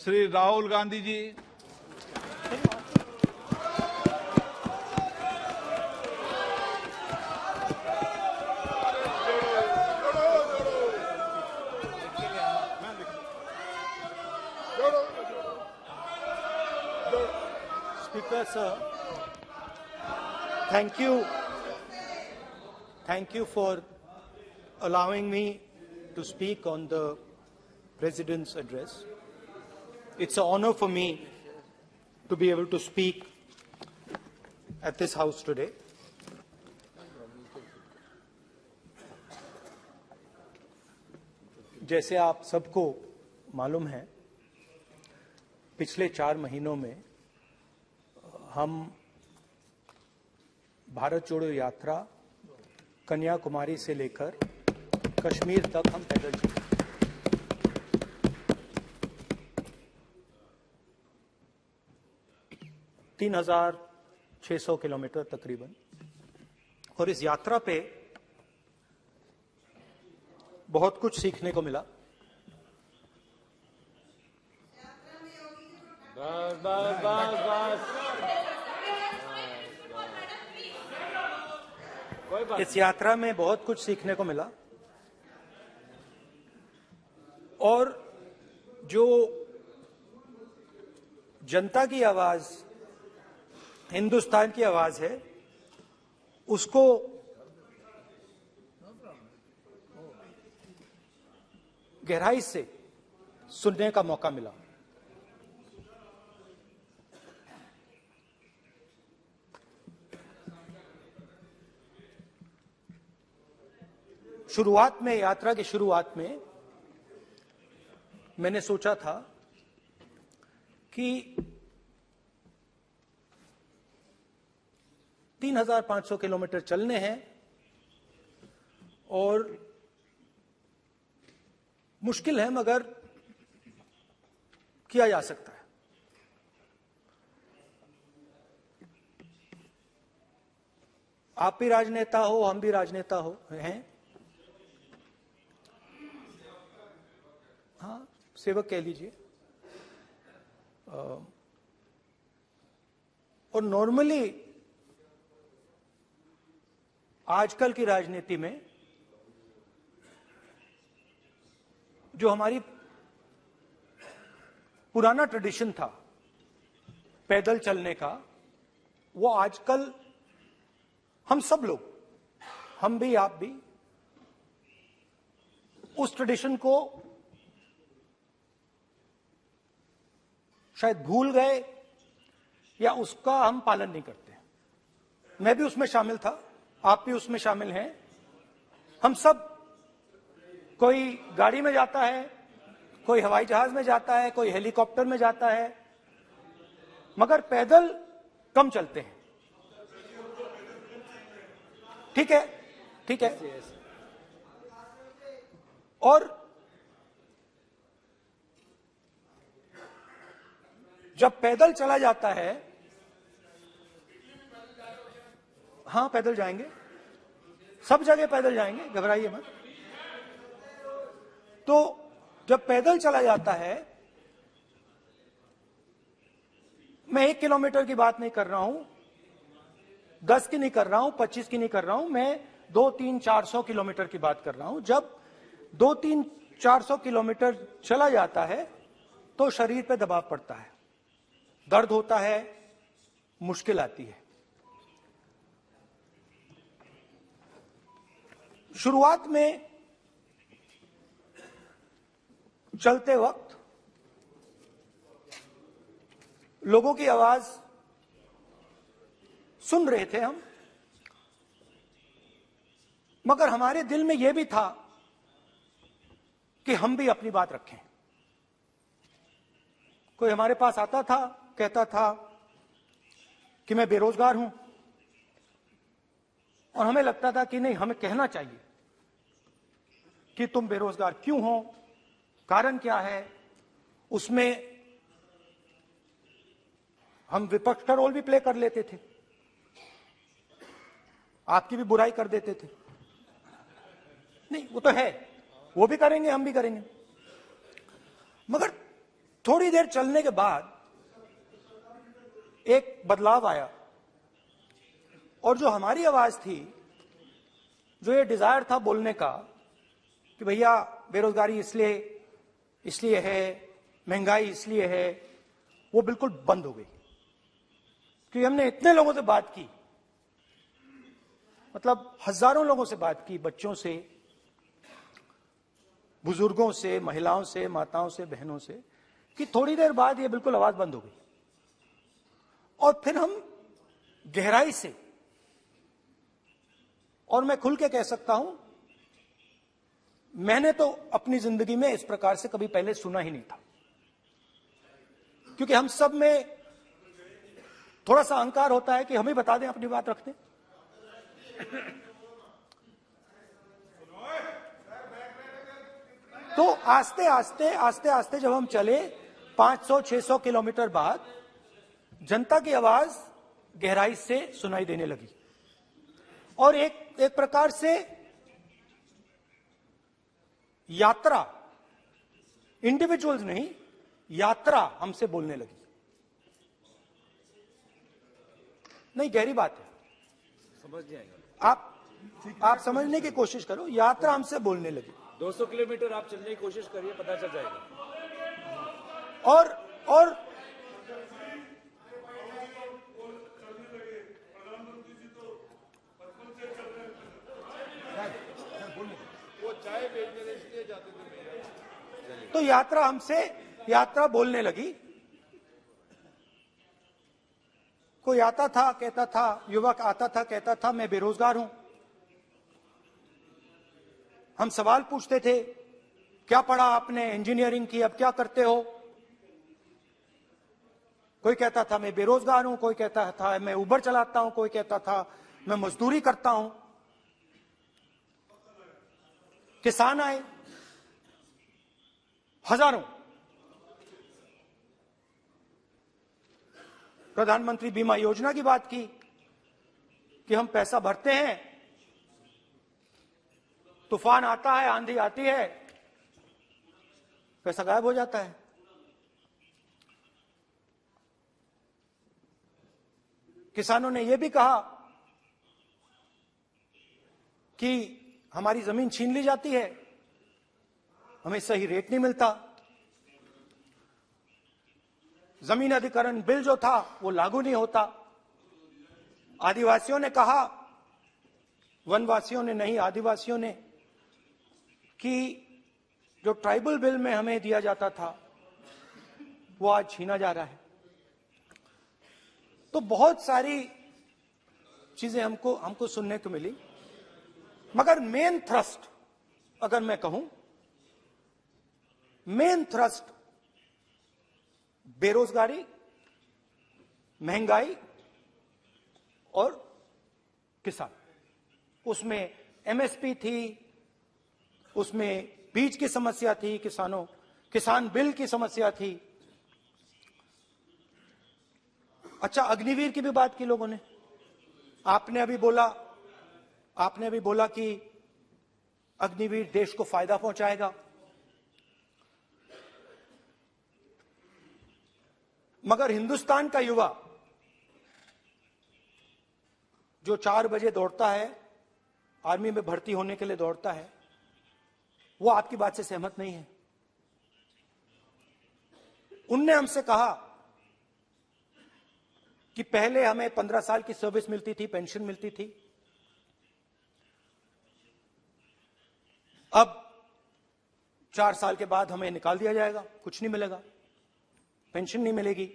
Shri Rahul Gandhi ji. Speaker sir, thank you for allowing me to speak on the President's address. It's an honor for me to be able to speak at this House today. जैसे आप सबको मालूम है, पिछले 4 महीनों में हम भारत जोड़ो यात्रा कन्याकुमारी से लेकर कश्मीर तक हम पैदल चले। तीन 3,600 किलोमीटर तकरीबन। और इस यात्रा पे बहुत कुछ सीखने को मिला। इस यात्रा में बहुत कुछ सीखने को मिला और जो जनता की आवाज, हिंदुस्तान की आवाज है, उसको गहराई से सुनने का मौका मिला। शुरुआत में, यात्रा की शुरुआत में मैंने सोचा था कि 3,500 किलोमीटर चलने हैं और मुश्किल है मगर किया जा सकता है। आप भी राजनेता हो, हम भी राजनेता हो हैं। हाँ, सेवक कह लीजिए। और नॉर्मली आजकल की राजनीति में जो हमारी पुराना ट्रेडिशन था पैदल चलने का, वो आजकल हम सब लोग, हम भी आप भी, उस ट्रेडिशन को शायद भूल गए या उसका हम पालन नहीं करते। मैं भी उसमें शामिल था, आप भी उसमें शामिल हैं। हम सब, कोई गाड़ी में जाता है, कोई हवाई जहाज में जाता है, कोई हेलीकॉप्टर में जाता है, मगर पैदल कम चलते हैं। ठीक है, ठीक है। और जब पैदल चला जाता है, हाँ पैदल जाएंगे, सब जगह पैदल जाएंगे, घबराइए मत। तो जब पैदल चला जाता है, मैं 1 किलोमीटर की बात नहीं कर रहा हूं, 10 की नहीं कर रहा हूं, 25 की नहीं कर रहा हूं, मैं 200-300-400 किलोमीटर की बात कर रहा हूं। जब 200-300-400 किलोमीटर चला जाता है तो शरीर पे दबाव पड़ता है, दर्द होता है, मुश्किल आती है। शुरुआत में चलते वक्त लोगों की आवाज सुन रहे थे हम, मगर हमारे दिल में यह भी था कि हम भी अपनी बात रखें। कोई हमारे पास आता था, कहता था कि मैं बेरोजगार हूं, और हमें लगता था कि नहीं, हमें कहना चाहिए कि तुम बेरोजगार क्यों हो, कारण क्या है। उसमें हम विपक्ष का रोल भी प्ले कर लेते थे, आपकी भी बुराई कर देते थे। नहीं, वो तो है, वो भी करेंगे, हम भी करेंगे, मगर थोड़ी देर चलने के बाद एक बदलाव आया और जो हमारी आवाज थी, जो ये डिजायर था बोलने का कि भैया बेरोजगारी इसलिए है, महंगाई इसलिए है, वो बिल्कुल बंद हो गई। क्योंकि हमने इतने लोगों से बात की, मतलब हजारों लोगों से बात की, बच्चों से, बुजुर्गों से, महिलाओं से, माताओं से, बहनों से, कि थोड़ी देर बाद ये बिल्कुल आवाज बंद हो गई। और फिर हम गहराई से, और मैं खुल के कह सकता हूं, मैंने तो अपनी जिंदगी में इस प्रकार से कभी पहले सुना ही नहीं था। क्योंकि हम सब में थोड़ा सा अहंकार होता है कि हम ही बता दें, अपनी बात रखते। तो आस्ते आस्ते जब हम चले 500-600 किलोमीटर बाद, जनता की आवाज गहराई से सुनाई देने लगी और एक प्रकार से यात्रा, इंडिविजुअल्स नहीं, यात्रा हमसे बोलने लगी। नहीं, गहरी बात है, समझ नहीं आएगा। आप समझने की कोशिश करो। यात्रा हमसे बोलने लगी। 200 किलोमीटर आप चलने की कोशिश करिए, पता चल जाएगा। और वो चाय बेचने इसलिए जाते थे। तो यात्रा बोलने लगी। कोई आता था, कहता था, युवक आता था, कहता था मैं बेरोजगार हूं। हम सवाल पूछते थे, क्या पढ़ा आपने? इंजीनियरिंग की, अब क्या करते हो? कोई कहता था मैं बेरोजगार हूं, कोई कहता था मैं उबर चलाता हूं, कोई कहता था मैं मजदूरी करता हूं। किसान आए हजारों। प्रधानमंत्री बीमा योजना की बात की कि हम पैसा भरते हैं, तूफान आता है, आंधी आती है, पैसा गायब हो जाता है। किसानों ने यह भी कहा कि हमारी जमीन छीन ली जाती है, हमें सही रेट नहीं मिलता। जमीन अधिग्रहण बिल जो था वो लागू नहीं होता। आदिवासियों ने कहा, वनवासियों ने नहीं, आदिवासियों ने, कि जो ट्राइबल बिल में हमें दिया जाता था वो आज छीना जा रहा है। तो बहुत सारी चीजें हमको सुनने को मिली। मगर मेन थ्रस्ट, अगर मैं कहूं, मेन थ्रस्ट बेरोजगारी, महंगाई और किसान। उसमें एमएसपी थी, उसमें बीज की समस्या थी, किसान बिल की समस्या थी। अच्छा, अग्निवीर की भी बात की लोगों ने। आपने अभी बोला कि अग्निवीर देश को फायदा पहुंचाएगा। मगर हिंदुस्तान का युवा जो 4 बजे दौड़ता है, आर्मी में भर्ती होने के लिए दौड़ता है, वो आपकी बात से सहमत नहीं है। उनने हमसे कहा कि पहले हमें 15 साल की सर्विस मिलती थी, पेंशन मिलती थी, अब 4 साल के बाद हमें निकाल दिया जाएगा, कुछ नहीं मिलेगा, पेंशन नहीं मिलेगी।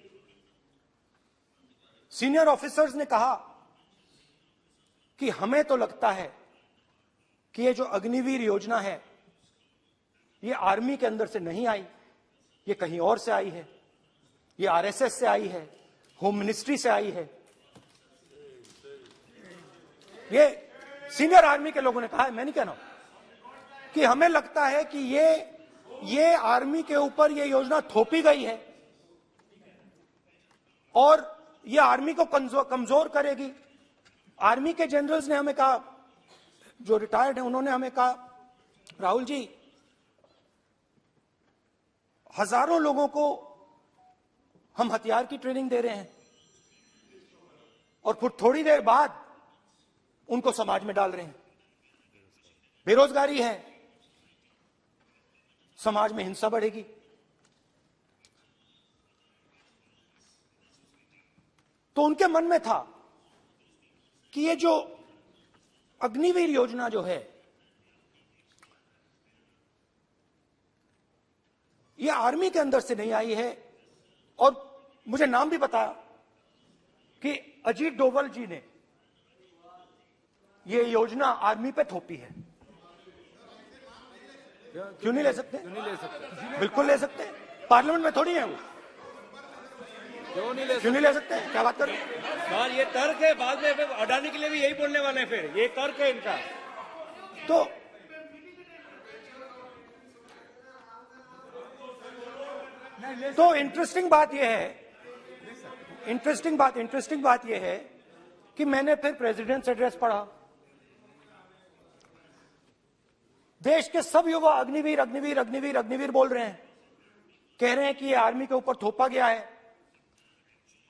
सीनियर ऑफिसर्स ने कहा कि हमें तो लगता है कि ये जो अग्निवीर योजना है ये आर्मी के अंदर से नहीं आई, ये कहीं और से आई है, ये आरएसएस से आई है, होम मिनिस्ट्री से आई है। ये सीनियर आर्मी के लोगों ने कहा है, मैं नहीं कह रहा हूं, कि हमें लगता है कि ये आर्मी के ऊपर ये योजना थोपी गई है और ये आर्मी को कमजोर करेगी। आर्मी के जनरल्स ने हमें कहा, जो रिटायर्ड हैं, उन्होंने हमें कहा, राहुल जी, हजारों लोगों को हम हथियार की ट्रेनिंग दे रहे हैं और फिर थोड़ी देर बाद उनको समाज में डाल रहे हैं। बेरोजगारी है, समाज में हिंसा बढ़ेगी। तो उनके मन में था कि ये जो अग्निवीर योजना जो है, ये आर्मी के अंदर से नहीं आई है। और मुझे नाम भी बताया कि अजीत डोभाल जी ने ये योजना आर्मी पे थोपी है। क्यों नहीं ले सकते? क्यों नहीं ले सकते? बिल्कुल ले सकते हैं, पार्लियामेंट में थोड़ी है वो। क्यों नहीं ले क्यों नहीं ले सकते? क्या बात कर रहे हैं? सर ये तर्क है, बाद में फिर अडानी के लिए भी यही बोलने वाले हैं, फिर ये तर्क है इनका। तो इंटरेस्टिंग बात यह है, इंटरेस्टिंग बात यह है कि मैंने फिर प्रेसिडेंट्स एड्रेस पढ़ा। देश के सब युवा अग्निवीर अग्निवीर अग्निवीर अग्निवीर बोल रहे हैं, कह रहे हैं कि ये आर्मी के ऊपर थोपा गया है,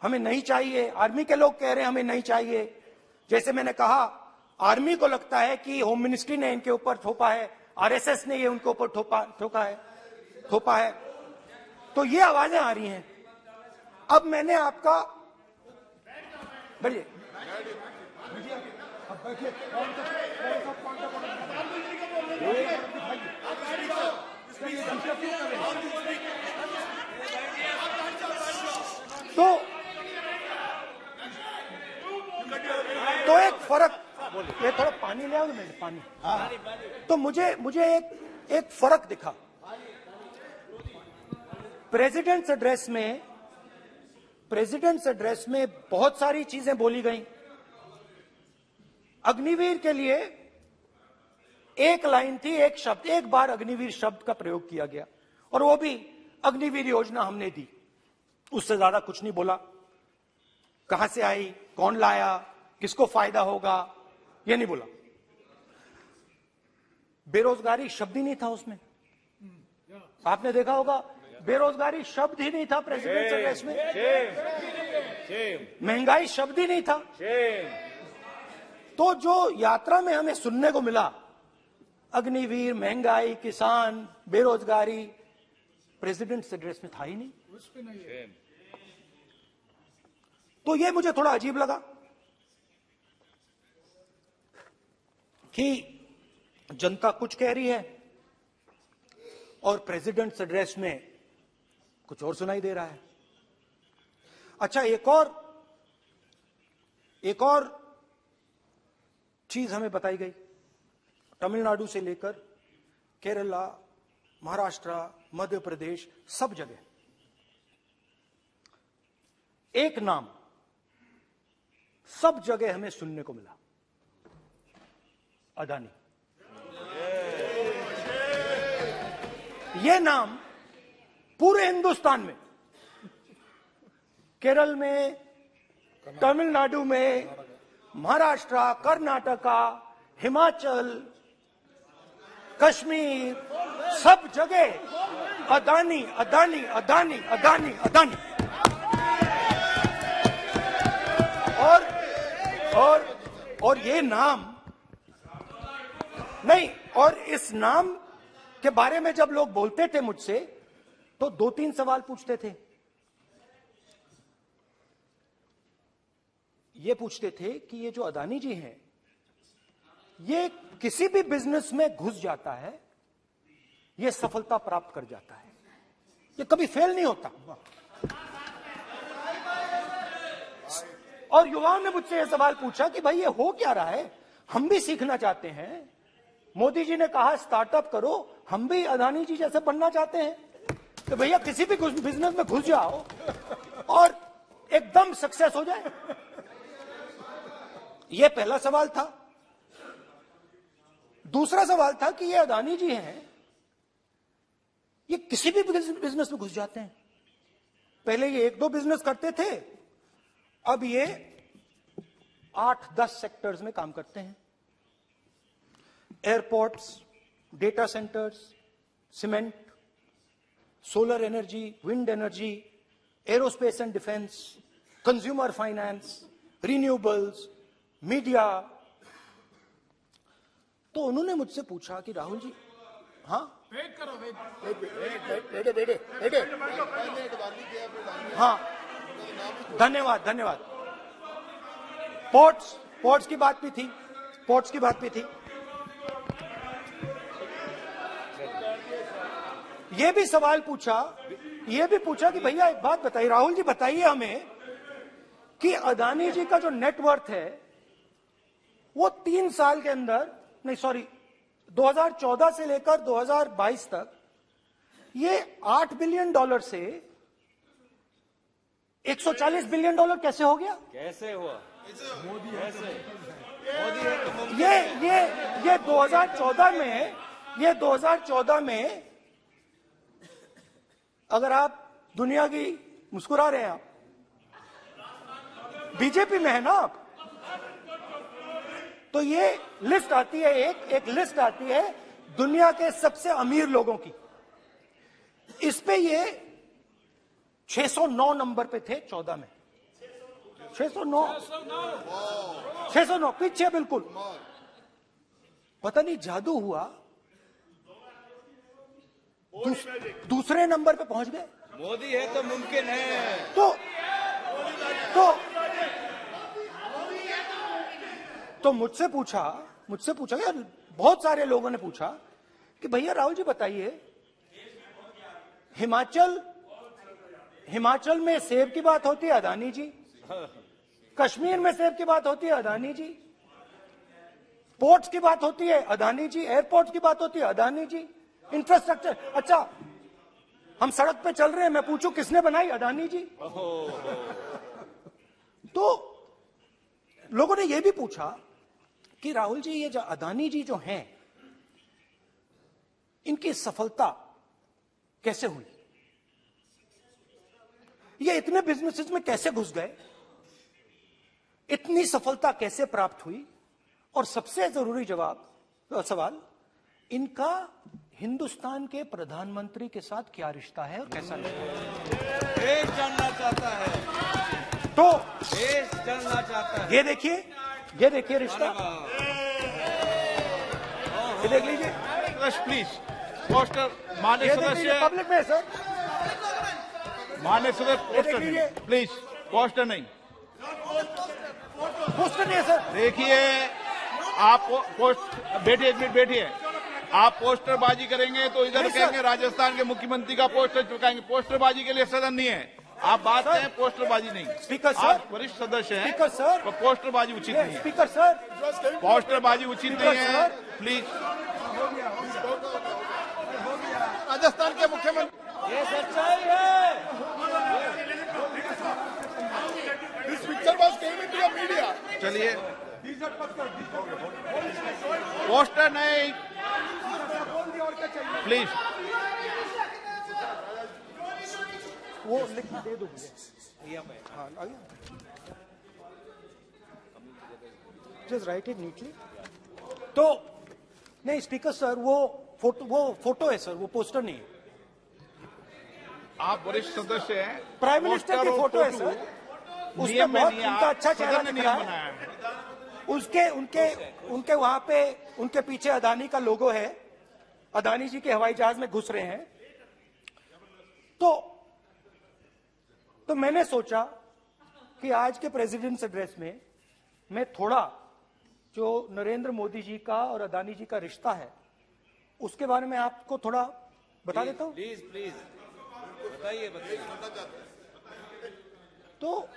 हमें नहीं चाहिए। आर्मी के लोग कह रहे हैं हमें नहीं चाहिए। जैसे मैंने कहा, आर्मी को लगता है कि होम मिनिस्ट्री ने इनके ऊपर थोपा है, आरएसएस ने ये उनके ऊपर थोपा है। तो ये आवाजें आ रही हैं। अब मैंने आपका बैठिए, तो एक फर्क, ये थोड़ा पानी ले आओ मेरे, पानी। तो मुझे एक फर्क दिखा प्रेसिडेंट्स एड्रेस में बहुत सारी चीजें बोली गई। अग्निवीर के लिए एक लाइन थी, एक शब्द, एक बार अग्निवीर शब्द का प्रयोग किया गया और वो भी अग्निवीर योजना हमने दी, उससे ज्यादा कुछ नहीं बोला। कहां से आई, कौन लाया, किसको फायदा होगा, ये नहीं बोला। बेरोजगारी शब्द ही नहीं था उसमें। आपने देखा होगा, बेरोजगारी शब्द ही नहीं था प्रेसिडेंट एड्रेस में। महंगाई शब्द ही नहीं था। तो जो यात्रा में हमें सुनने को मिला, अग्निवीर, महंगाई, किसान, बेरोजगारी, प्रेसिडेंट एड्रेस में था ही नहीं। तो ये मुझे थोड़ा अजीब लगा कि जनता कुछ कह रही है और प्रेसिडेंट एड्रेस में कुछ और सुनाई दे रहा है। अच्छा, एक और चीज हमें बताई गई। तमिलनाडु से लेकर केरला, महाराष्ट्र, मध्य प्रदेश, सब जगह एक नाम सब जगह हमें सुनने को मिला, अदानी। यह नाम पूरे हिंदुस्तान में, केरल में, तमिलनाडु में, महाराष्ट्र, कर्नाटका, हिमाचल, कश्मीर, सब जगह अदानी अदानी अदानी अदानी अदानी। और ये नाम नहीं, और इस नाम के बारे में जब लोग बोलते थे मुझसे, तो 2-3 सवाल पूछते थे। ये पूछते थे कि ये जो अदानी जी हैं, ये किसी भी बिजनेस में घुस जाता है, ये सफलता प्राप्त कर जाता है, ये कभी फेल नहीं होता। और युवाओं ने मुझसे यह सवाल पूछा कि भाई ये हो क्या रहा है, हम भी सीखना चाहते हैं। मोदी जी ने कहा स्टार्टअप करो, हम भी अदानी जी जैसे बनना चाहते हैं। तो भैया किसी भी बिजनेस में घुस जाओ और एकदम सक्सेस हो जाए। यह पहला सवाल था। दूसरा सवाल था कि ये अदानी जी हैं, ये किसी भी बिजनेस में घुस जाते हैं। पहले ये 1-2 बिजनेस करते थे, अब ये 8-10 सेक्टर्स में काम करते हैं। Airports, data centres, cement, solar energy, wind energy, aerospace and defence, consumer finance, renewables, media. तो उन्होंने मुझसे पूछा कि राहुल जी, हाँ बेटे, हाँ, धन्यवाद। पोर्ट्स की बात भी थी। ये भी सवाल पूछा कि भैया एक बात बताइए, राहुल जी बताइए हमें कि अदानी जी का जो नेटवर्थ है वो 3 साल के अंदर, 2014 से लेकर 2022 तक ये $8 बिलियन से $140 बिलियन कैसे हो गया? कैसे हुआ? मोदी है तो ये 2014 में अगर आप दुनिया की, मुस्कुरा रहे हैं आप, बीजेपी में है ना आप, तो ये लिस्ट आती है, एक लिस्ट आती है दुनिया के सबसे अमीर लोगों की। इस पे ये 609 नंबर पे थे 14 में। 609 पीछे बिल्कुल। पता नहीं जादू हुआ, दूसरे नंबर पे पहुंच गए। मोदी है तो मुमकिन है। तो मुझसे पूछा यार, बहुत सारे लोगों ने पूछा कि भैया राहुल जी बताइए, हिमाचल में सेब की बात होती है, अदानी जी। कश्मीर में सेब की बात होती है, अदानी जी। पोर्ट्स की बात होती है, अदानी जी। एयरपोर्ट्स की बात होती है, अदानी जी। इंफ्रास्ट्रक्चर, अच्छा हम सड़क पे चल रहे हैं, मैं पूछूं किसने बनाई? अदानी जी। तो लोगों ने यह भी पूछा कि राहुल जी, ये जो अदानी जी जो हैं, इनकी सफलता कैसे हुई? ये इतने बिजनेसेस में कैसे घुस गए? इतनी सफलता कैसे प्राप्त हुई? और सबसे जरूरी सवाल, इनका हिंदुस्तान के प्रधानमंत्री के साथ क्या रिश्ता है और कैसा रिश्ता है? देश जानना चाहता है। तो देश जानना चाहता है। ये देखिए रिश्ता, ये देख लीजिए। प्लीज पोस्टर, माननीय सदस्य, पब्लिक में सर, माननीय सदस्य पोस्टर नहीं, प्लीज पोस्टर नहीं है सर। देखिए आप बैठिए, एक मिनट बैठिए। आप पोस्टरबाजी करेंगे तो इधर कहेंगे राजस्थान के मुख्यमंत्री का पोस्टर चिपकाएंगे। पोस्टरबाजी के लिए सदन नहीं है। आप बात करें, पोस्टरबाजी नहीं। स्पीकर सर, आप वरिष्ठ सदस्य हैं, स्पीकर सर, तो पोस्टरबाजी उचित नहीं है। स्पीकर सर, पोस्टरबाजी उचित नहीं है, प्लीज। राजस्थान के मुख्यमंत्री, ये सच्चाई है। This picture was came into the media. चलिए, पोस्टर नहीं, प्लीज। वो लिख के दे दो मुझे। हाँ, आ गया। Just right it neatly. तो नहीं स्पीकर सर, वो फोटो है सर, वो पोस्टर नहीं है। आप वरिष्ठ सदस्य हैं, प्राइम मिनिस्टर की फोटो है सर, उसमें बहुत उनका अच्छा चेहरा दिख रहा है। उनके वहां पे उनके पीछे अदानी का लोगो है, अदानी जी के हवाई जहाज में घुस रहे हैं। तो मैंने सोचा कि आज के प्रेसिडेंट्स एड्रेस में मैं थोड़ा जो नरेंद्र मोदी जी का और अदानी जी का रिश्ता है उसके बारे में आपको थोड़ा बता देता हूं। प्लीज बताइए। तो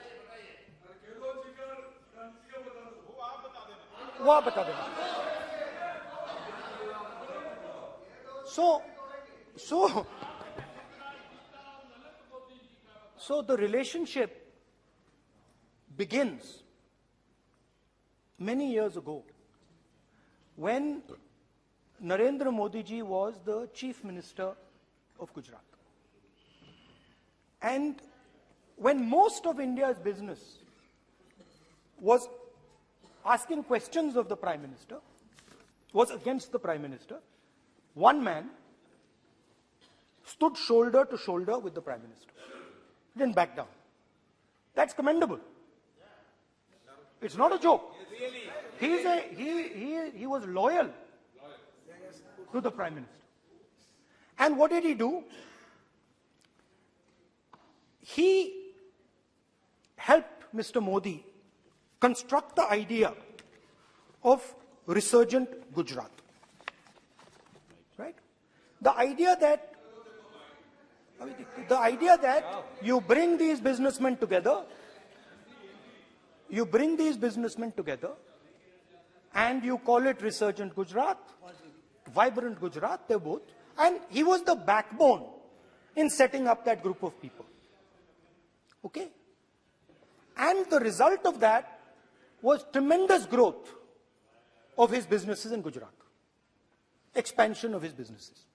वो आप बता देना। So the relationship begins many years ago when Narendra Modi ji was the Chief Minister of Gujarat. And when most of India's business was asking questions of the Prime Minister, was against the Prime Minister, one man stood shoulder to shoulder with the Prime Minister. didn't back down. That's commendable. It's not a joke. He was loyal to the Prime Minister. And what did he do? He helped Mr. Modi construct the idea of resurgent Gujarat. Right? The idea that you bring these businessmen together, and you call it resurgent Gujarat, vibrant Gujarat, they're both. And he was the backbone in setting up that group of people. Okay? And the result of that was tremendous growth of his businesses in Gujarat. Expansion of his businesses.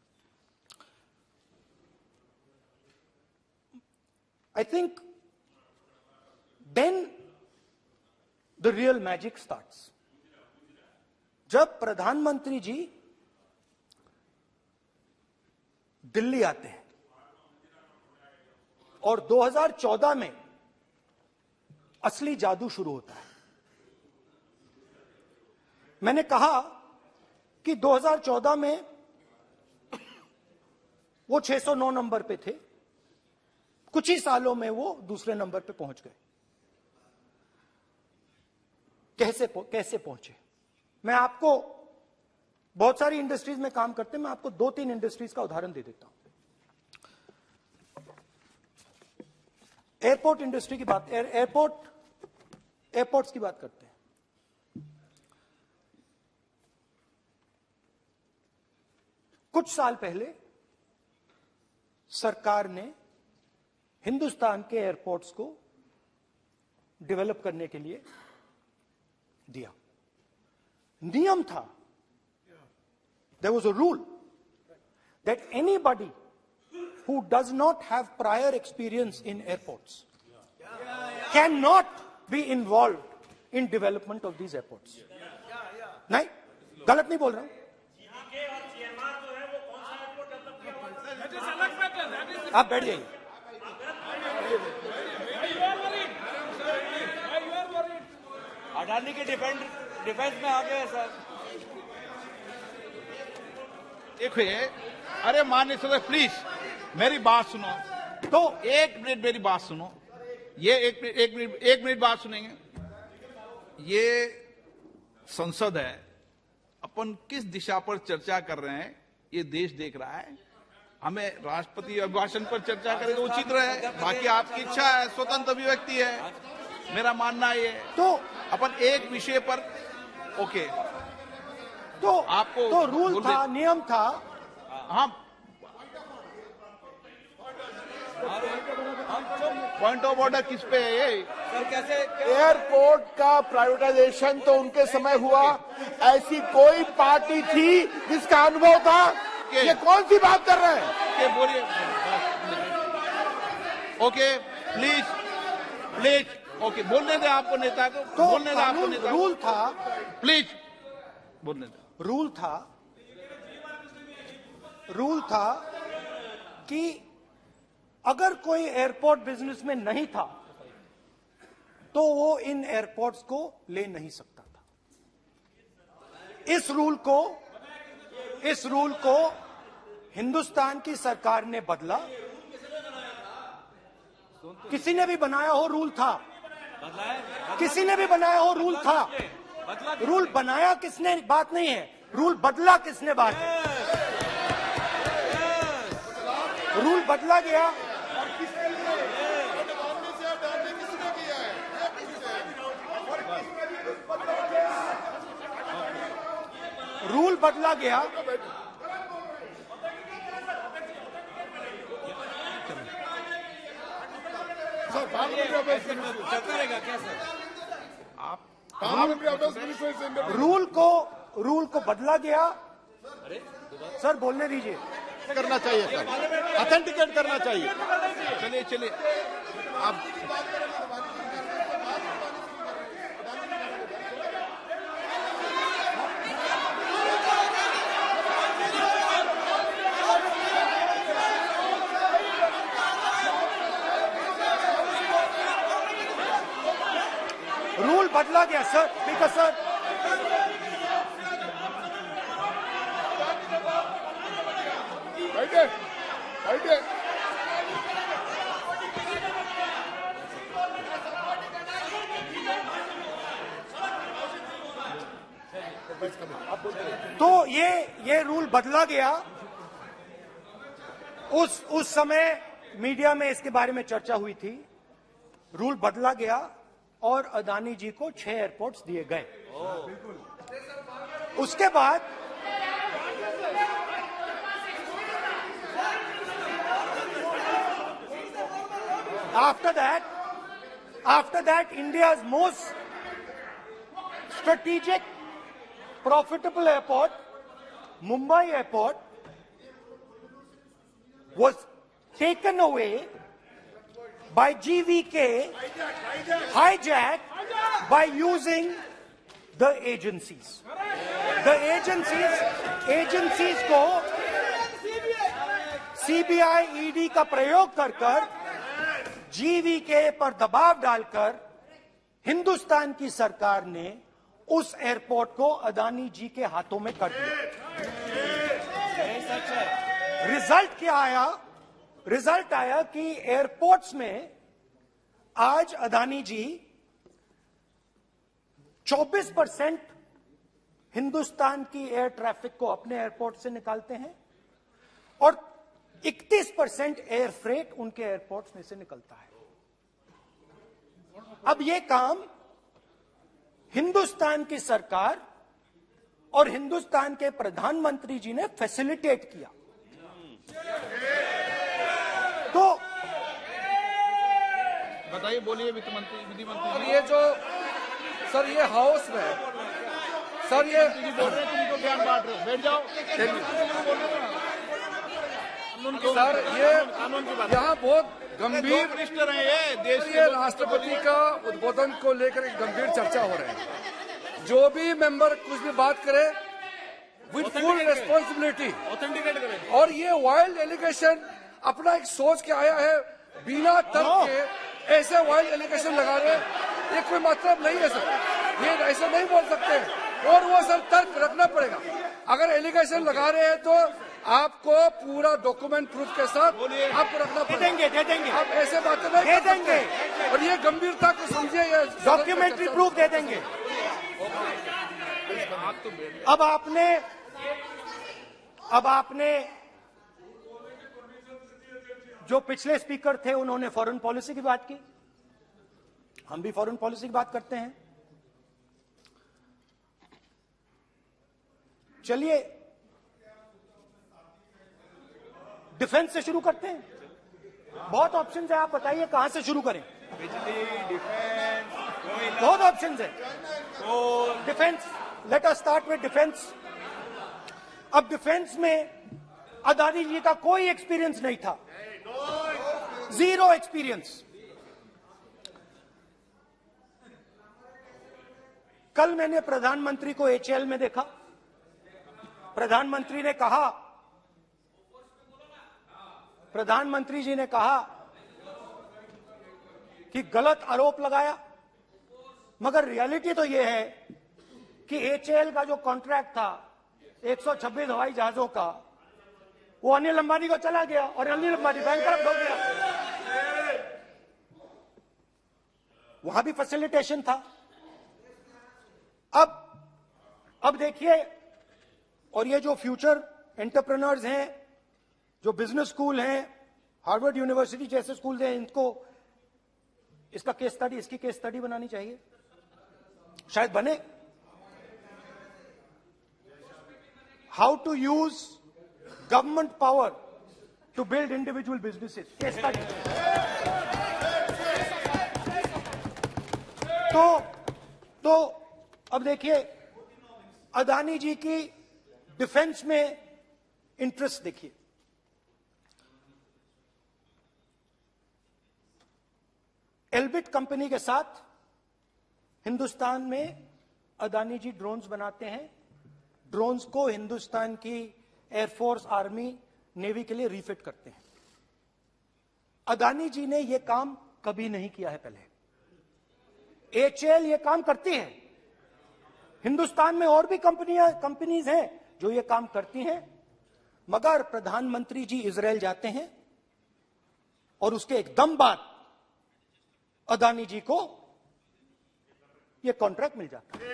I think then the real magic starts. जब प्रधानमंत्री जी दिल्ली आते हैं और 2014 में असली जादू शुरू होता है। मैंने कहा कि 2014 में वो 609 नंबर पे थे, कुछ ही सालों में वो दूसरे नंबर पे पहुंच गए। कैसे पहुंचे? मैं आपको, बहुत सारी इंडस्ट्रीज में काम करते हैं, मैं आपको 2-3 इंडस्ट्रीज का उदाहरण दे देता हूं। एयरपोर्ट इंडस्ट्री की बात, एयरपोर्ट्स की बात करते हैं। कुछ साल पहले सरकार ने हिंदुस्तान के एयरपोर्ट्स को डेवलप करने के लिए दिया। नियम था, there was a rule that anybody who does not have prior experience in airports cannot be involved in development of these airports. नहीं, गलत नहीं बोल रहा हूं। आप बैठ जाइए। अडानी के डिफेंस में आ गए सर। देखिए, अरे माननीय सदस्य प्लीज मेरी बात सुनो। तो एक मिनट मेरी बात सुनो। ये एक मिनट बात सुनेंगे। ये संसद है, अपन किस दिशा पर चर्चा कर रहे हैं ये देश देख रहा है। हमें राष्ट्रपति अभिभाषण पर चर्चा करें तो उचित रहे, बाकी आपकी इच्छा है, स्वतंत्र अभिव्यक्ति है। मेरा मानना ये तो अपन एक विषय पर ओके, तो आपको तो रूल था, नियम था। हाँ, पॉइंट ऑफ ऑर्डर किस पे है ये? सर कैसे एयरपोर्ट का प्राइवेटाइजेशन तो उनके समय हुआ, ऐसी कोई पार्टी थी जिसका अनुभव था? ये कौन सी बात कर रहे हैं? बोलिए। ओके प्लीज ओके, बोलने दे आपको नेता को, तो बोलने दे आपको नेता को। रूल था, प्लीज बोलने दे। रूल था कि अगर कोई एयरपोर्ट बिजनेस में नहीं था तो वो इन एयरपोर्ट्स को ले नहीं सकता था। इस रूल को हिंदुस्तान की सरकार ने बदला। किसी ने भी बनाया हो रूल था, किसी ने भी बनाया हो रूल था। रूल बनाया किसने बात नहीं है, रूल बदला किसने बात है। रूल बदला गया, रूल बदला गया। चलता रहेगा क्या सर? रूल को बदला गया। सर बोलने दीजिए। करना चाहिए सर, ऑथेंटिकेट करना चाहिए। चलिए आप रूल बदला गया सर, स्पीकर सर। बैठे बैठे। तो ये रूल बदला गया। उस समय मीडिया में इसके बारे में चर्चा हुई थी। रूल बदला गया और अदानी जी को 6 एयरपोर्ट्स दिए गए। उसके बाद after that India's most strategic profitable airport, Mumbai Airport, was taken away by GVK, hijacked by using the agencies. The agencies को CBI, ED का प्रयोग कर GVK पर दबाव डालकर हिंदुस्तान की सरकार ने उस एयरपोर्ट को अदानी जी के हाथों में कर दिया। रिजल्ट क्या आया? रिजल्ट आया कि एयरपोर्ट्स में आज अदानी जी 24% हिंदुस्तान की एयर ट्रैफिक को अपने एयरपोर्ट से निकालते हैं और 31% एयर फ्रेट उनके एयरपोर्ट्स में से निकलता है। अब ये काम हिंदुस्तान की सरकार और हिंदुस्तान के प्रधानमंत्री जी ने फैसिलिटेट किया। तो बताइए, बोलिए वित्त मंत्री, विधि मंत्री। और ये जो सर ये हाउस में सर ये बोल रहे हैं, तुम तो ज्ञान बांट रहे हो, बैठ जाओ। सर ये यहाँ बहुत गंभीर मिनिस्टर हैं ये देश ये राष्ट्रपति का उद्बोधन को लेकर एक गंभीर चर्चा हो रही है। जो भी मेंबर कुछ भी बात करे विद फुल रिस्पॉन्सिबिलिटी ऑथेंटिकेट करें। और ये वाइल्ड एलिगेशन अपना एक सोच के आया है, बिना तर्क के ऐसे वाइल्ड एलिगेशन लगा रहे, ये कोई मतलब नहीं है सर। ये ऐसे नहीं बोल सकते और वो सर तर्क रखना पड़ेगा। अगर एलिगेशन लगा रहे हैं तो आपको पूरा डॉक्यूमेंट प्रूफ के साथ आपको रखना पड़ेगा। दे देंगे आप ऐसे बातें नहीं दे कर सकते। देंगे और ये गंभीरता को समझिए, ये डॉक्यूमेंट्री प्रूफ दे देंगे। अब आपने जो पिछले स्पीकर थे उन्होंने फॉरेन पॉलिसी की बात की, हम भी फॉरेन पॉलिसी की बात करते हैं। चलिए डिफेंस से शुरू करते हैं। बहुत ऑप्शंस है, आप बताइए कहां से शुरू करें। बिजली, डिफेंस, बहुत ऑप्शंस है। Defence, let us start with defence. अब डिफेंस में अदानी जी का कोई एक्सपीरियंस नहीं था, जीरो एक्सपीरियंस। कल मैंने प्रधानमंत्री को HAL में देखा। प्रधानमंत्री जी ने कहा कि गलत आरोप लगाया, मगर रियलिटी तो यह है कि HAL का जो कॉन्ट्रैक्ट था 126 हवाई जहाजों का, वो अनिल अंबानी को चला गया और अनिल अंबानी बैंकरप्ट हो गया। वहां भी फैसिलिटेशन था। अब देखिए, और ये जो फ्यूचर एंटरप्रेन्योर्स हैं, जो बिजनेस स्कूल हैं, हार्वर्ड यूनिवर्सिटी जैसे स्कूल हैं, इनको इसकी केस स्टडी बनानी चाहिए, शायद बने। How to use government power to build individual businesses, case study. तो अब देखिए, अदानी जी की डिफेंस में इंटरेस्ट देखिए। एल्बिट कंपनी के साथ हिंदुस्तान में अदानी जी ड्रोन्स बनाते हैं। ड्रोन्स को हिंदुस्तान की एयरफोर्स, आर्मी, नेवी के लिए रीफिट करते हैं। अदानी जी ने यह काम कभी नहीं किया है पहले। HAL ये काम करती है। हिंदुस्तान में और भी कंपनीज हैं जो ये काम करती हैं, मगर प्रधानमंत्री जी इजरायल जाते हैं और उसके एकदम बाद अदानी जी को ये कॉन्ट्रैक्ट मिल जाता है,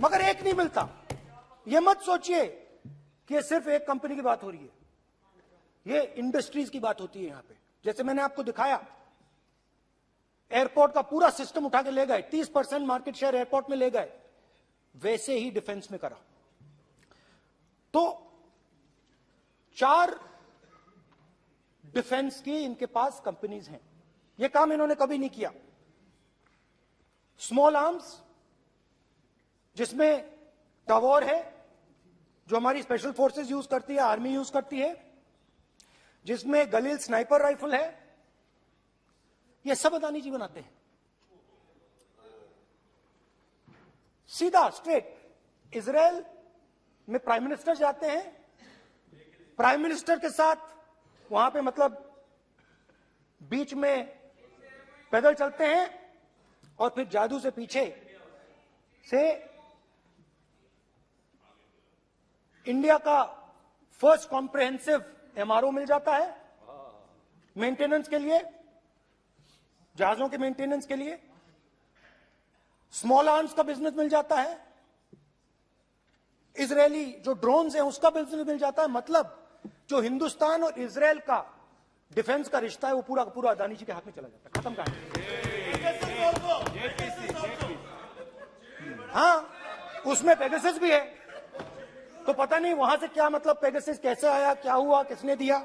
मगर एक नहीं मिलता। ये मत सोचिए कि ये सिर्फ एक कंपनी की बात हो रही है, ये इंडस्ट्रीज की बात होती है यहां पे। जैसे मैंने आपको दिखाया, एयरपोर्ट का पूरा सिस्टम उठा के ले गए, 30% मार्केट शेयर एयरपोर्ट में ले गए, वैसे ही डिफेंस में करा। तो 4 डिफेंस की इनके पास कंपनीज हैं, ये काम इन्होंने कभी नहीं किया। स्मॉल आर्म्स, जिसमें टावर है जो हमारी स्पेशल फोर्सेस यूज करती है, आर्मी यूज करती है, जिसमें गलील स्नाइपर राइफल है, ये सब अदानी जी बनाते हैं। सीधा स्ट्रेट इजरायल में प्राइम मिनिस्टर जाते हैं, प्राइम मिनिस्टर के साथ वहां पे मतलब बीच में पैदल चलते हैं और फिर जादू से पीछे से इंडिया का फर्स्ट कॉम्प्रिहेंसिव MRO मिल जाता है मेंटेनेंस के लिए, जहाजों के मेंटेनेंस के लिए। स्मॉल आर्म्स का बिजनेस मिल जाता है, इजरायली जो ड्रोन्स हैं उसका बिजनेस मिल जाता है। मतलब जो हिंदुस्तान और इजरायल का डिफेंस का रिश्ता है वो पूरा का पूरा अदानी जी के हाथ में चला जाता है, खत्म कहानी। हाँ, उसमें पेगासस भी है, तो पता नहीं वहां से क्या मतलब पेगासस कैसे आया, क्या हुआ, किसने दिया।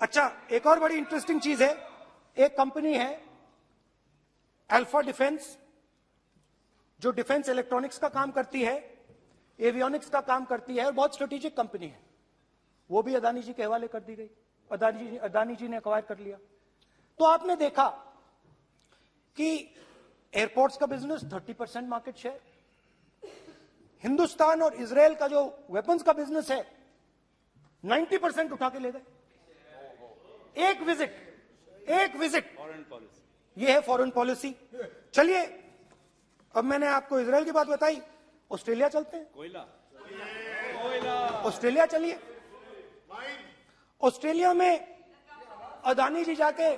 अच्छा, एक और बड़ी इंटरेस्टिंग चीज है, एक कंपनी है अल्फा डिफेंस, जो डिफेंस इलेक्ट्रॉनिक्स का काम करती है, एवियोनिक्स का काम करती है, और बहुत स्ट्रेटेजिक कंपनी है। वो भी अदानी जी के हवाले कर दी गई, अदानी जी ने एक्वायर कर लिया। तो आपने देखा कि एयरपोर्ट्स का बिजनेस 30% मार्केट शेयर, हिंदुस्तान और इजरायल का जो वेपन्स का बिजनेस है 90% उठा के ले गए। एक विजिट, ये है फॉरेन पॉलिसी। चलिए, अब मैंने आपको इजरायल की बात बताई, ऑस्ट्रेलिया चलते हैं। ऑस्ट्रेलिया चलिए। ऑस्ट्रेलिया में अदानी जी जाके,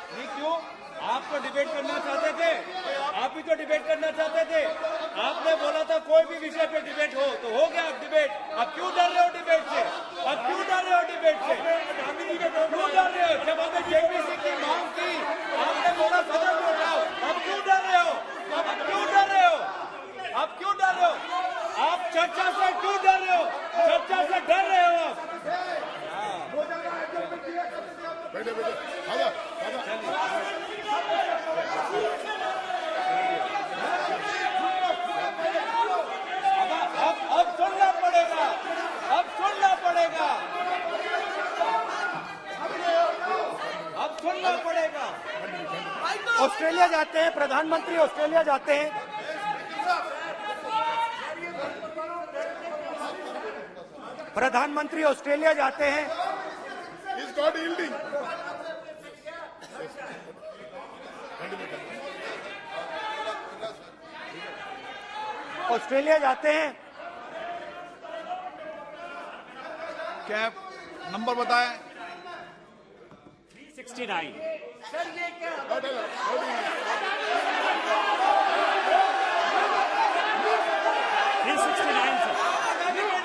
नहीं क्यों, आप तो डिबेट करना चाहते थे, आप भी तो डिबेट करना चाहते थे। आपने बोला था कोई भी विषय पे डिबेट हो, तो हो गया अब डिबेट। अब क्यों डर रहे हो डिबेट से? अब क्यों डर रहे हो डिबेट से? क्यों डर रहे हो? जब हमने जेपीसी की मांग की, आपने बोला सदन में उठाओ। अब क्यों डर रहे हो? अब क्यों डर रहे हो? अब क्यों डर रहे हो? आप चर्चा से क्यों डर रहे हो? चर्चा से डर रहे हो आप? अब सुनना पड़ेगा, अब सुनना पड़ेगा, अब सुनना पड़ेगा। ऑस्ट्रेलिया जाते हैं, प्रधानमंत्री ऑस्ट्रेलिया जाते हैं। प्रधानमंत्री ऑस्ट्रेलिया जाते हैं, ऑस्ट्रेलिया जाते हैं। क्या नंबर बताएं? 369। सर ये क्या 369 सर,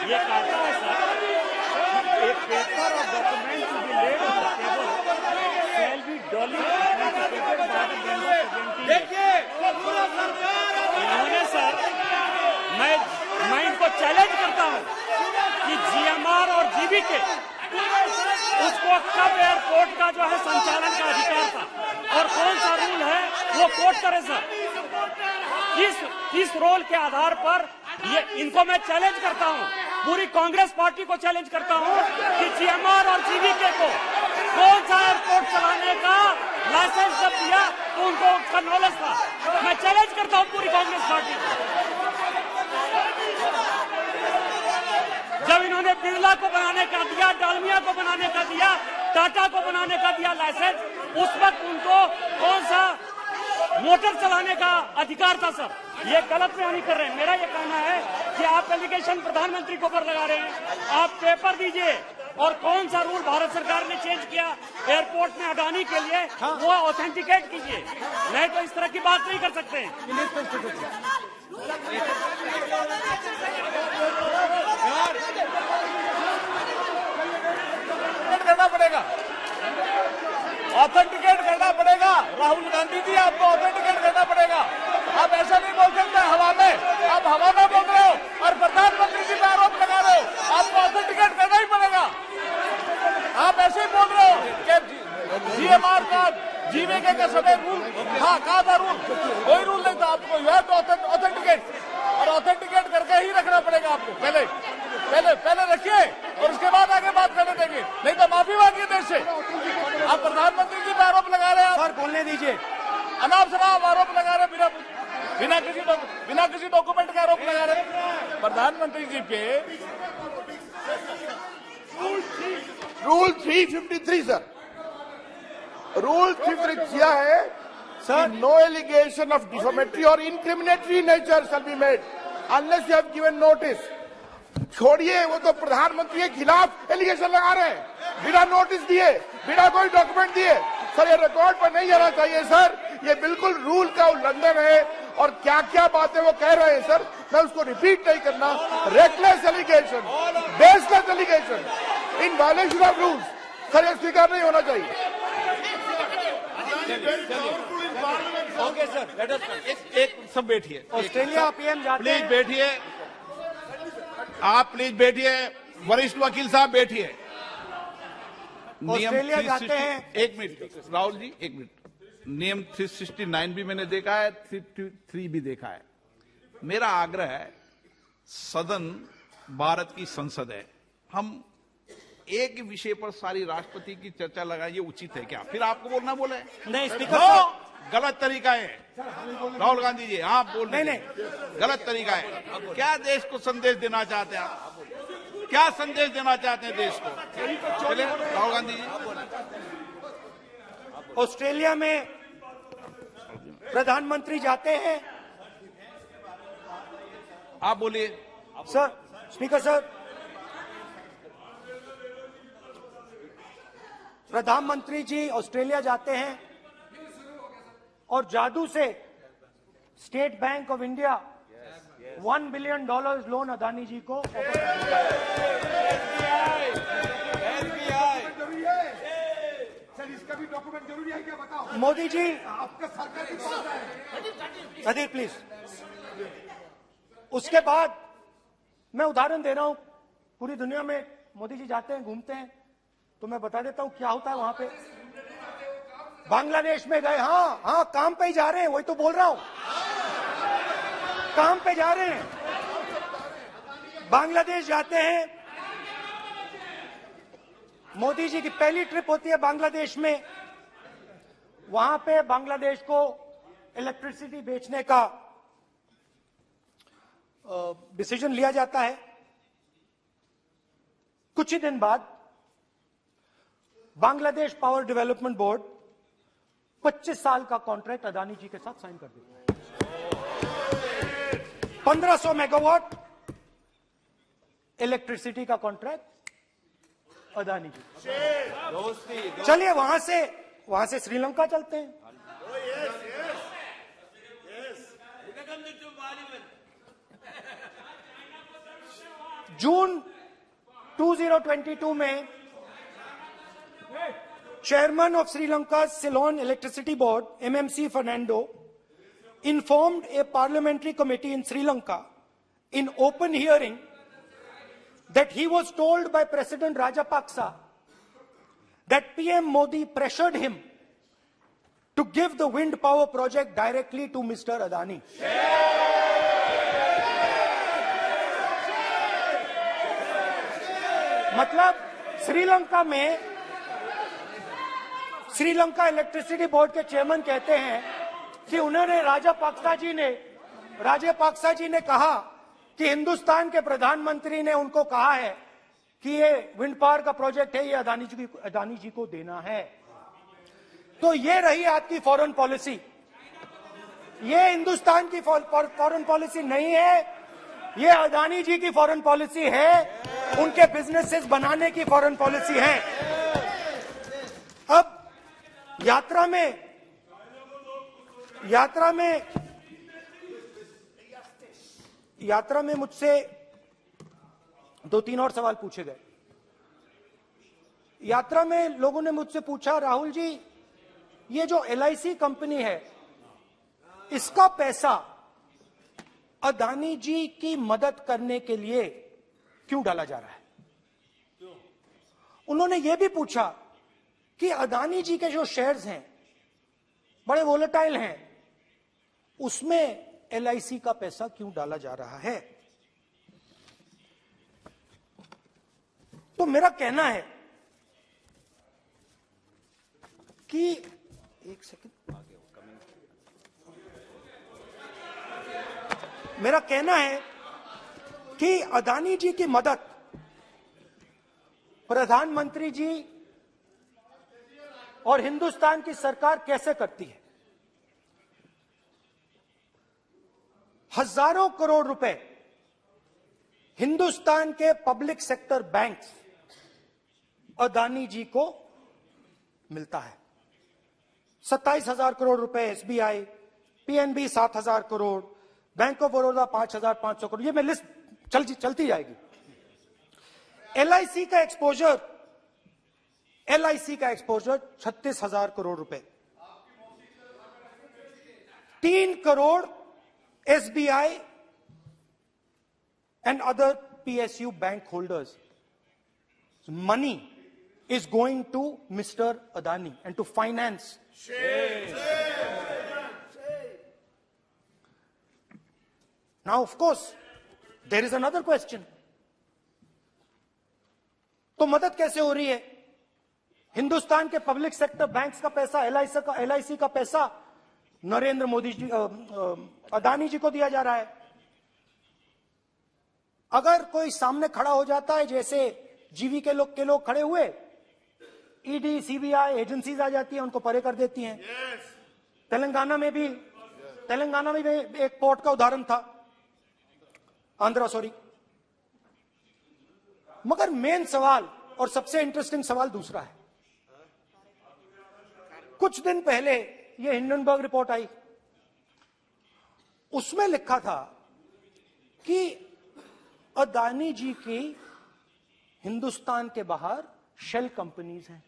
ये कहता है सर, एक पेपर और document to be laid on the table shall be duly देखिए पूरा सरकार। इन्होंने सर, मैं इनको चैलेंज करता हूं कि GMR और GBK उसको कब एयरपोर्ट का जो है संचालन का अधिकार था और कौन सा रूल है वो कोट करे सर। किस रोल के आधार पर ये इनको मैं चैलेंज करता हूं, पूरी कांग्रेस पार्टी को चैलेंज करता हूं कि GMR और GBK को कौन सा एयरपोर्ट चलाने का लाइसेंस जब दिया तो उनको उसका नॉलेज था। मैं चैलेंज करता हूं पूरी कांग्रेस पार्टी को। जब इन्होंने उन्होंने बिरला को बनाने का दिया, डालमिया को बनाने का दिया, टाटा को बनाने का दिया लाइसेंस, उस वक्त उनको कौन सा मोटर चलाने का अधिकार था सर? ये गलत बयानी कर रहे हैं। मेरा ये कहना है कि आप एलिगेशन प्रधानमंत्री के ऊपर लगा रहे हैं, आप पेपर दीजिए और कौन सा रूल भारत सरकार ने चेंज किया एयरपोर्ट में अडानी के लिए, वो ऑथेंटिकेट कीजिए, नहीं तो इस तरह की बात नहीं कर सकते हैं। करना पड़ेगा, ऑथेंटिकेट करना पड़ेगा। राहुल गांधी जी, आपको ऑथेंटिकेट करना पड़ेगा। आप ऐसा नहीं बोल सकते हवा में, आप हवा में बोल रहे हो और प्रधानमंत्री जी पे आरोप लगा रहे हो। आपको ऑथेंटिकेट करना ही पड़ेगा। आप ऐसे ही बोल रहे हो कि जीएमआर का जीवीके के समय रूल था, कहा था रूल? कोई रूल नहीं था। आपको यह तो ऑथेंटिकेट, और ऑथेंटिकेट करके ही रखना पड़ेगा आपको। पहले रखिए और उसके बाद आगे बात करने देंगे, नहीं तो माफी मांगिए देश से। आप प्रधानमंत्री जी पे आरोप लगा रहे हैं, सर बोलने दीजिए। अनाप शनाप आरोप लगा रहे हैं, बिना किसी डॉक्यूमेंट के आरोप लगा रहे हैं प्रधानमंत्री जी पे। रूल 353 सर, रूल 353 किया है sir, no allegation of defamatory और incriminatory nature shall be made unless you have given notice. छोड़िए, वो तो प्रधानमंत्री के खिलाफ एलिगेशन लगा रहे हैं बिना नोटिस दिए, बिना कोई डॉक्यूमेंट दिए। सर ये रिकॉर्ड पर नहीं जाना चाहिए सर, ये बिल्कुल रूल का उल्लंघन है। और क्या क्या बातें वो कह रहे हैं सर, मैं उसको रिपीट नहीं करना। Reckless allegation, baseless allegation, in violation of rules, sir ये स्वीकार नहीं होना चाहिए। ओके सर, एक सब बैठिए। ऑस्ट्रेलिया पीएम जाते प्लीज हैं। बैठिए, आप प्लीज बैठिए। वरिष्ठ वकील साहब बैठिए। ऑस्ट्रेलिया जाते हैं। एक मिनट राहुल जी, एक मिनट। नियम 369 भी मैंने देखा है, 333 भी देखा है। मेरा आग्रह है, सदन भारत की संसद है, हम एक विषय पर सारी राष्ट्रपति की चर्चा लगाइए, उचित है क्या? फिर आपको बोलना बोले नहीं स्पीकर नो, साहब। गलत तरीका है राहुल गांधी जी, आप बोल नहीं, गलत तरीका है। क्या देश को संदेश देना चाहते हैं आप? क्या संदेश देना चाहते हैं देश को? चलिए राहुल गांधी जी। ऑस्ट्रेलिया में प्रधानमंत्री जाते हैं। आप बोलिए सर, स्पीकर सर, प्रधानमंत्री जी ऑस्ट्रेलिया जाते हैं और जादू से State Bank of India $1 billion loan Adani ji को इसका भी डॉक्यूमेंट जरूरी है क्या बताओ? मोदी जी, आपका सरकार की कौन सा है? अधीर प्लीज। उसके बाद मैं उदाहरण दे रहा हूं, पूरी दुनिया में मोदी जी जाते हैं, घूमते हैं, तो मैं बता देता हूं क्या होता है वहां पे। बांग्लादेश में गए, हाँ काम पे ही जा रहे हैं, वही तो बोल रहा हूं, काम पे जा रहे हैं। बांग्लादेश जाते हैं, मोदी जी की पहली ट्रिप होती है बांग्लादेश में। वहां पे बांग्लादेश को इलेक्ट्रिसिटी बेचने का डिसीजन लिया जाता है। कुछ ही दिन बाद बांग्लादेश पावर डेवलपमेंट बोर्ड 25 साल का कॉन्ट्रैक्ट अदानी जी के साथ साइन कर देता है। 1500 मेगावाट इलेक्ट्रिसिटी का कॉन्ट्रैक्ट अदानी जी। चलिए वहां से श्रीलंका चलते हैं। जून 2022 में Chairman of Sri Lanka's Ceylon Electricity Board, MMC Fernando, informed a parliamentary committee in Sri Lanka in open hearing that he was told by President Rajapaksa that PM Modi pressured him to give the wind power project directly to Mr. Adani. मतलब Sri Lanka electricity board के chairman कहते हैं कि उन्होंने राजापाक्सा जी ने कहा कि हिंदुस्तान के प्रधानमंत्री ने उनको कहा है कि ये विंड पावर का प्रोजेक्ट है, ये अदानी जी को देना है। तो ये रही आपकी फॉरेन पॉलिसी। ये हिंदुस्तान की फॉरेन पॉलिसी नहीं है, ये अदानी जी की फॉरेन पॉलिसी है, उनके बिजनेसेस बनाने की फॉरेन पॉलिसी है। अब यात्रा में मुझसे 2-3 और सवाल पूछे गए। यात्रा में लोगों ने मुझसे पूछा, राहुल जी ये जो LIC कंपनी है, इसका पैसा अदानी जी की मदद करने के लिए क्यों डाला जा रहा है? उन्होंने यह भी पूछा कि अदानी जी के जो शेयर्स हैं बड़े वोलेटाइल हैं, उसमें LIC का पैसा क्यों डाला जा रहा है? तो मेरा कहना है कि एक सेकंड, मेरा कहना है कि अदानी जी की मदद प्रधानमंत्री जी और हिंदुस्तान की सरकार कैसे करती है? हजारों करोड़ रुपए हिंदुस्तान के public sector banks Adani ji को मिलता है। 27,000 करोड़ रुपए SBI, PNB 7,000 crore, bank of Baroda 5,500 crore, ये मैं लिस्ट चलती जाएगी। LIC का एक्सपोजर 36,000 करोड़ रुपए, 3 crore SBI and other PSU bank holders. Money is going to Mr. Adani and to finance. Now, of course, there is another question. तो मदद कैसे हो रही है? हिंदुस्तान के पब्लिक सेक्टर बैंक्स का पैसा, LIC का पैसा नरेंद्र मोदी जी, अदानी जी को दिया जा रहा है। अगर कोई सामने खड़ा हो जाता है, जैसे जीवी के लोग खड़े हुए, ED, CBI एजेंसीज आ जाती है, उनको परे कर देती हैं। तेलंगाना में भी एक पोर्ट का उदाहरण था, आंध्रा, सॉरी। मगर मेन सवाल और सबसे इंटरेस्टिंग सवाल दूसरा है। कुछ दिन पहले ये हिंडनबर्ग रिपोर्ट आई, उसमें लिखा था कि अदानी जी की हिंदुस्तान के बाहर शेल कंपनीज हैं।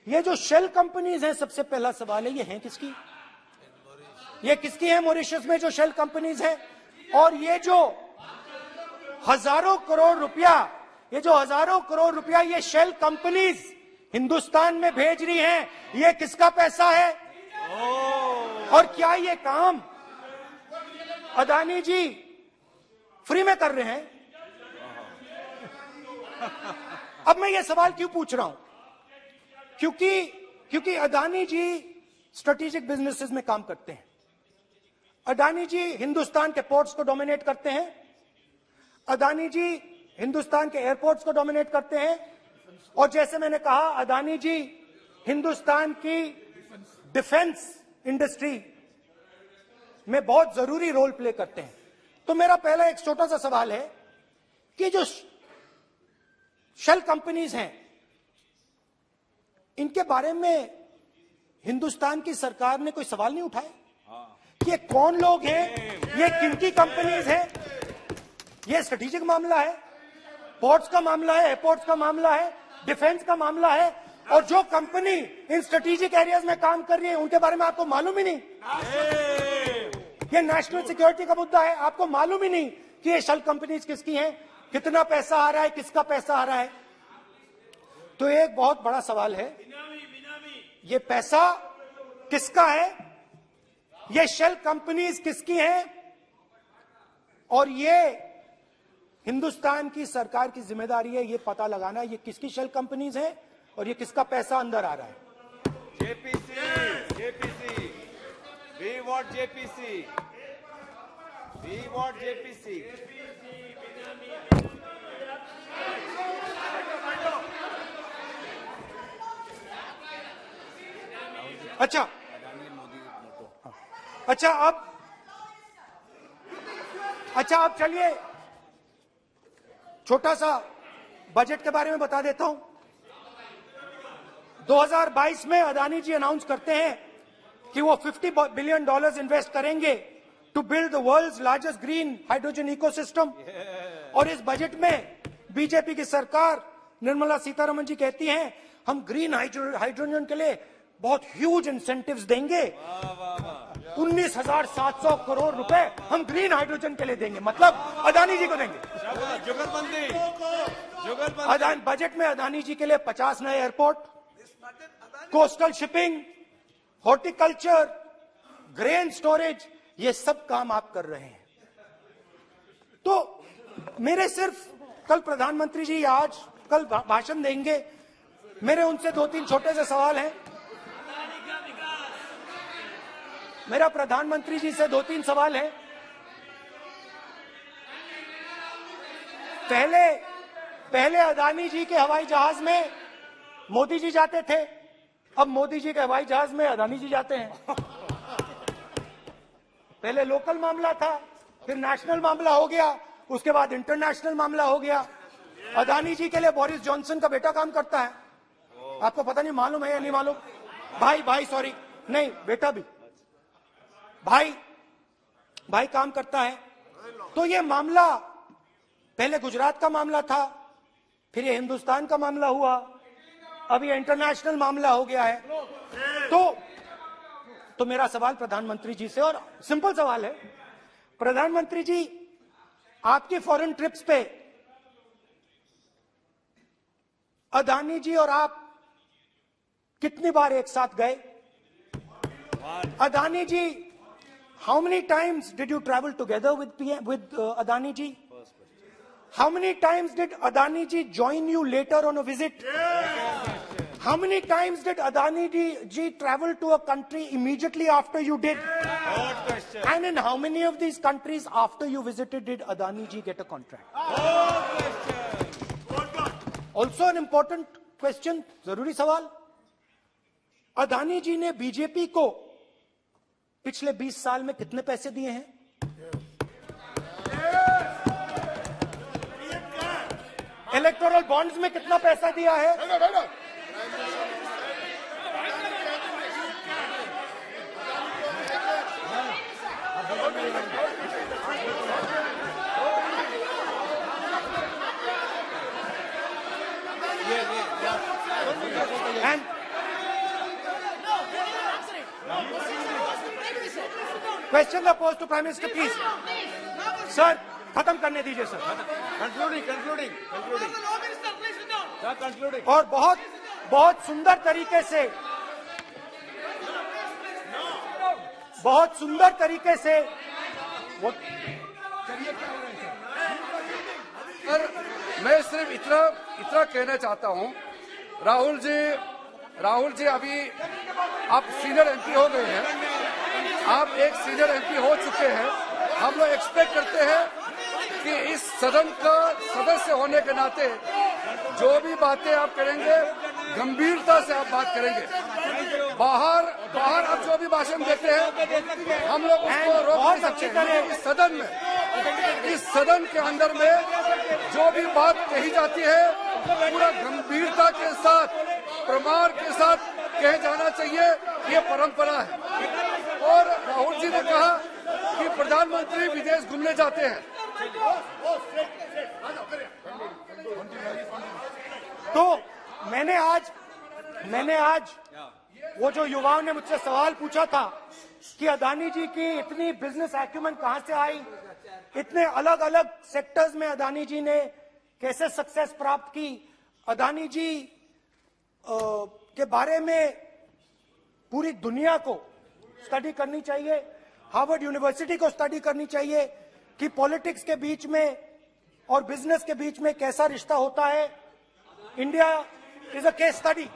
ये जो शेल कंपनीज हैं, सबसे पहला सवाल है, ये हैं किसकी? ये किसकी है मॉरिशस में जो शेल कंपनीज हैं? और ये जो हजारों करोड़ रुपया ये शेल कंपनीज हिंदुस्तान में भेज रही हैं, ये किसका पैसा है? और क्या ये काम अदानी जी फ्री में कर रहे हैं? अब मैं ये सवाल क्यों पूछ रहा हूं? क्योंकि अदानी जी स्ट्रेटेजिक बिजनेसेस में काम करते हैं। अदानी जी हिंदुस्तान के पोर्ट्स को डोमिनेट करते हैं, अदानी जी हिंदुस्तान के एयरपोर्ट्स को डोमिनेट करते हैं, और जैसे मैंने कहा, अदानी जी हिंदुस्तान की डिफेंस इंडस्ट्री में बहुत जरूरी रोल प्ले करते हैं। तो मेरा पहला एक छोटा सा सवाल है कि जो शेल कंपनीज हैं, इनके बारे में हिंदुस्तान की सरकार ने कोई सवाल नहीं उठाया कि ये कौन लोग हैं, ये किनकी कंपनीज हैं? ये स्ट्रेटेजिक मामला है, पोर्ट्स का मामला है, एयरपोर्ट्स का मामला है, डिफेंस का मामला है, और जो कंपनी इन स्ट्रेटेजिक एरियाज में काम कर रही है उनके बारे में आपको मालूम ही नहीं। ये नेशनल सिक्योरिटी का मुद्दा है, आपको मालूम ही नहीं कि ये शेल कंपनीज किसकी हैं, कितना पैसा आ रहा है, किसका पैसा आ रहा है। तो एक बहुत बड़ा सवाल है, ये पैसा किसका है, ये शेल कंपनीज किसकी हैं, और ये हिंदुस्तान की सरकार की जिम्मेदारी है ये पता लगाना ये किसकी शेल कंपनीज हैं और ये किसका पैसा अंदर आ रहा है। JPC, we want JPC. We want JPC. अच्छा अब चलिए छोटा सा बजट के बारे में बता देता हूं। 2022 में अदानी जी अनाउंस करते हैं कि वो $50 बिलियन इन्वेस्ट करेंगे to build the world's largest green hydrogen ecosystem. और इस बजट में बीजेपी की सरकार निर्मला सीतारमण जी कहती हैं हम ग्रीन हाइड्रोजन के लिए बहुत ह्यूज इंसेंटिव्स देंगे। 19,700 करोड़ रुपए हम ग्रीन हाइड्रोजन के लिए देंगे, मतलब अदानी जी को देंगे। अदानी बजट में अदानी जी के लिए 50 नए airport, coastal shipping, horticulture, grain storage, ये सब काम आप कर रहे हैं। तो मेरे सिर्फ कल प्रधानमंत्री जी आज कल भाषण देंगे, मेरे उनसे 2-3 छोटे से सवाल हैं। मेरा प्रधानमंत्री जी से 2-3 सवाल है। पहले अदानी जी के हवाई जहाज में मोदी जी जाते थे, अब मोदी जी के हवाई जहाज में अदानी जी जाते हैं। पहले लोकल मामला था, फिर नेशनल मामला हो गया, उसके बाद इंटरनेशनल मामला हो गया। अदानी जी के लिए बोरिस जॉनसन का बेटा काम करता है, आपको पता नहीं मालूम है या नहीं मालूम? भाई सॉरी, नहीं बेटा भी, भाई काम करता है। तो ये मामला पहले गुजरात का मामला था, फिर ये हिंदुस्तान का मामला हुआ, अब ये इंटरनेशनल मामला हो गया है। तो मेरा सवाल प्रधानमंत्री जी से, और सिंपल सवाल है, प्रधानमंत्री जी आपकी फॉरेन ट्रिप्स पे अदानी जी और आप कितनी बार एक साथ गए? Adani ji, how many times did you travel together with Adani ji? How many times did Adani ji join you later on a visit? How many times did Adani ji travel to a country immediately after you did? And in how many of these countries after you visited did Adani ji get a contract? Also an important question, जरूरी सवाल, अदानी जी ने BJP को पिछले 20 साल में कितने पैसे दिए हैं? इलेक्टोरल बॉन्ड्स में कितना पैसा दिया है? And question the post to Prime Minister, please. Sir, खत्म करने दीजिए सर. Concluding. और बहुत सुंदर तरीके से वो सर, मैं सिर्फ इतना कहना चाहता हूं, राहुल जी अभी आप सीनियर एमपी हो गए हैं, आप एक सीनियर एमपी हो चुके हैं। हम लोग एक्सपेक्ट करते हैं कि इस सदन का सदस्य होने के नाते जो भी बातें आप करेंगे गंभीरता से आप बात करेंगे। बाहर आप जो भी भाषण देते हैं हम लोग उसको रोक नहीं सकते हैं। इस सदन के अंदर में जो भी बात कही जाती है पूरा गंभीरता के साथ, प्रमाण के साथ कहे जाना चाहिए, ये परंपरा है। और राहुल जी ने कहा कि प्रधानमंत्री विदेश घूमने जाते हैं, तो मैंने आज वो जो युवाओं ने मुझसे सवाल पूछा था कि अदानी जी की इतनी बिजनेस एक्यूमेंट कहां से आई, इतने अलग अलग सेक्टर्स में अदानी जी ने कैसे सक्सेस प्राप्त की, अदानी जी के बारे में पूरी दुनिया को स्टडी करनी चाहिए, हार्वर्ड यूनिवर्सिटी को स्टडी करनी चाहिए कि पॉलिटिक्स के बीच में और बिजनेस के बीच में कैसा रिश्ता होता है। India is a case study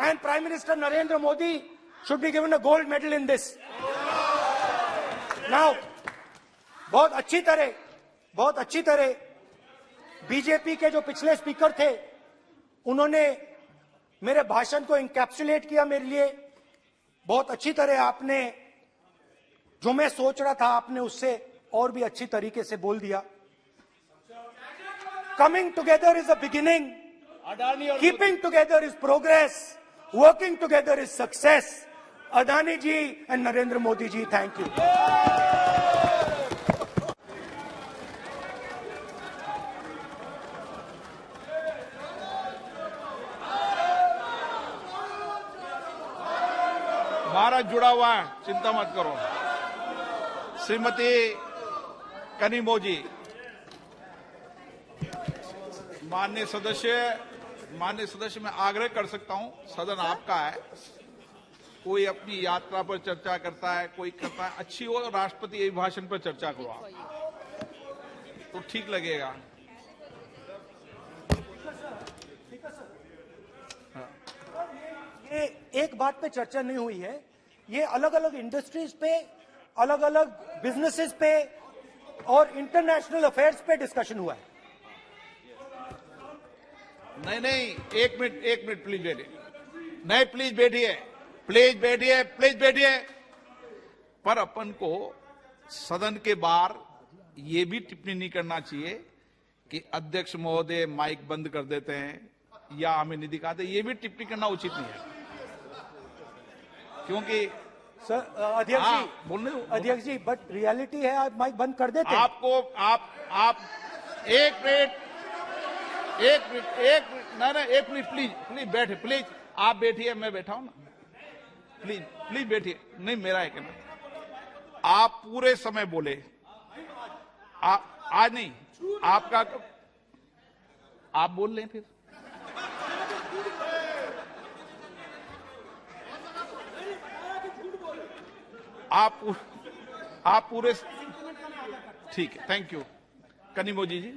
and Prime Minister Narendra Modi should be given a gold medal in this. Now, बहुत अच्छी तरह बीजेपी के जो पिछले स्पीकर थे उन्होंने मेरे भाषण को इंकैप्सुलेट किया मेरे लिए। बहुत अच्छी तरह आपने जो मैं सोच रहा था आपने उससे और भी अच्छी तरीके से बोल दिया। Coming together is a beginning, Adani और keeping together is progress, working together is success. Adani ji and Narendra Modi ji, thank you. Bharat जुड़ा हुआ है, चिंता मत करो। श्रीमती कनिमोजी, माननीय सदस्य मैं आग्रह कर सकता हूं, सदन आपका है। कोई अपनी यात्रा पर चर्चा करता है, कोई करता है, अच्छी हो राष्ट्रपति अभिभाषण पर चर्चा करो आप, तो ठीक लगेगा। ये एक बात पे चर्चा नहीं हुई है, ये अलग अलग इंडस्ट्रीज पे, अलग अलग बिजनेसेस पे और इंटरनेशनल अफेयर्स पे डिस्कशन हुआ है। नहीं, एक मिनट प्लीज बैठिए। नहीं, प्लीज बैठिए। पर अपन को सदन के बाहर ये भी टिप्पणी नहीं करना चाहिए कि अध्यक्ष महोदय माइक बंद कर देते हैं या हमें नहीं दिखाते, ये भी टिप्पणी करना उचित नहीं है, क्योंकि सर अध्यक्ष जी बट रियलिटी है, आप माइक बंद कर देते हैं। आप एक मिनट प्लीज बैठे, प्लीज आप बैठिए, मैं बैठा हूं ना, प्लीज बैठिए। नहीं, मेरा है कहना, आप पूरे समय बोले, आज नहीं, आपका आप बोल लें फिर। आप पूरे, ठीक है, थैंक यू। कनिमोजी जी।